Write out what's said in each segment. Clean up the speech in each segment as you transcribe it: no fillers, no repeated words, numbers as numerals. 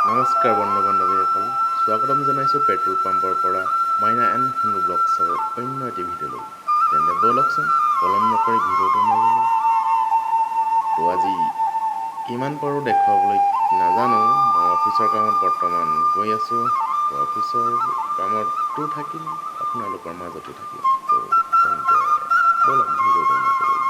নমস্কাৰ বন্ধু বান্ধৱীসকল, স্বাগতম জনাইছোঁ পেট্ৰল পাম্পৰ পৰা মাইনা এণ্ড হিন্দু ব্লগছৰ অন্য এটি ভিডিঅ'লৈ। তেন্তে ব'লকচোন পলম নকৰি ভিডিঅ'টো মাজলৈ। তো আজি কিমান পাৰোঁ দেখুৱাবলৈ নাজানো, মই অফিচৰ কামত বৰ্তমান গৈ আছোঁ। তো অফিচৰ কামতো থাকিম, আপোনালোকৰ মাজতো থাকিম। তো তেন্তে ব'লক ভিডিঅ'টো মাজলৈ।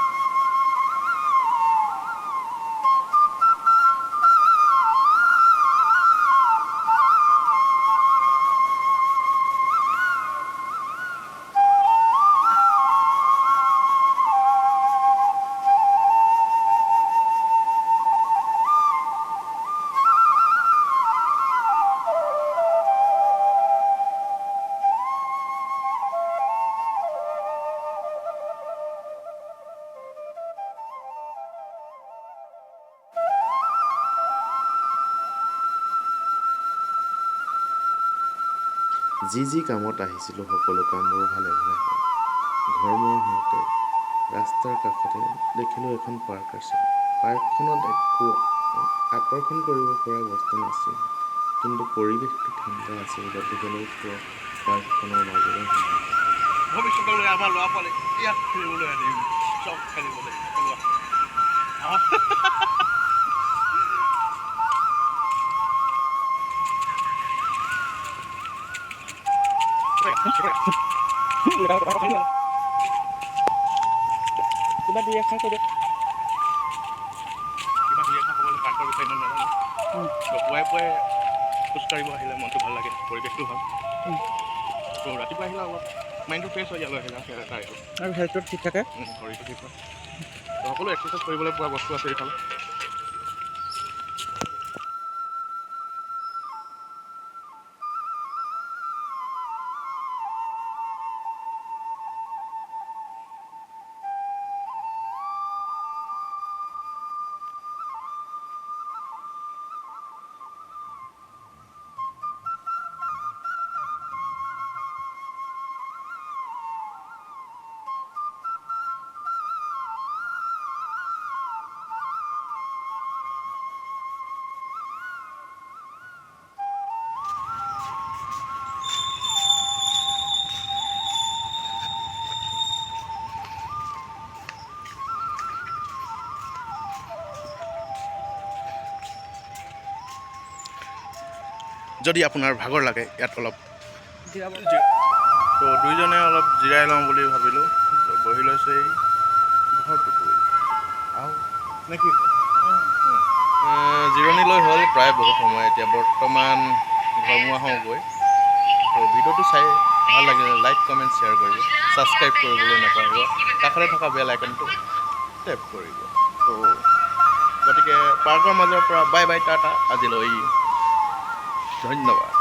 যি কামত আহিছিলোঁ সকলো কামবোৰ ভালে ভালে হ'ল। ঘৰমুৱা হওঁতে ৰাস্তাৰ কাষতে দেখিলোঁ এখন পাৰ্ক আছে। পাৰ্কখনত একো আকৰ্ষণ কৰিব পৰা বস্তু নাছিল, কিন্তু পৰিৱেশটো ঠাণ্ডা আছিল, গতিকে লৈ পাৰ্কখনৰ মাজলৈ সোমাই গ'লোঁ। ভৱিষ্যতলৈ আমাৰ ল'ৰা ছোৱালী ইয়াত খেলিবলৈ আনিম, চব খেলিবলৈ কিবা দুই এষাৰ কৈ দিয়ক। ক'বলৈ পাৰ্কৰ বিষয়ে ইমান নাজানো। পুৱাই পুৱাই খোজকাঢ়িব আহিলে মনটো ভাল লাগে, পৰিৱেশটো ভাল। তো ৰাতিপুৱা আহিলে অলপ মাইণ্ডটো ফ্ৰেছ হৈ ইয়ালৈ আহিলে আৰু হেল্থটো ঠিক থাকে। শৰীৰটো ঠিক হয়। তো সকলো এক্সাৰচাইজ কৰিবলৈ পোৱা বস্তু আছে এইফালে। যদি আপোনাৰ ভাগৰ লাগে ইয়াত অলপ তো দুইজনে অলপ জিৰাই লওঁ বুলি ভাবিলোঁ। বহি লৈছোঁ এই ঘৰটোতেই আৰু নে কি জিৰণি লৈ হ'ল প্ৰায় বহুত সময়। এতিয়া বৰ্তমান ঘৰমুৱা হওঁগৈ। তো ভিডিঅ'টো চাই ভাল লাগিলে লাইক কমেণ্ট শ্বেয়াৰ কৰিব, ছাবস্ক্ৰাইব কৰিবলৈ নাপাহৰিব, কাষতে থকা বেল আইকনটো টেপ কৰিব। তো গতিকে পাৰ্কৰ মাজৰ পৰা বাই বাই টাটা আজিলৈ, ধন্যবাদ।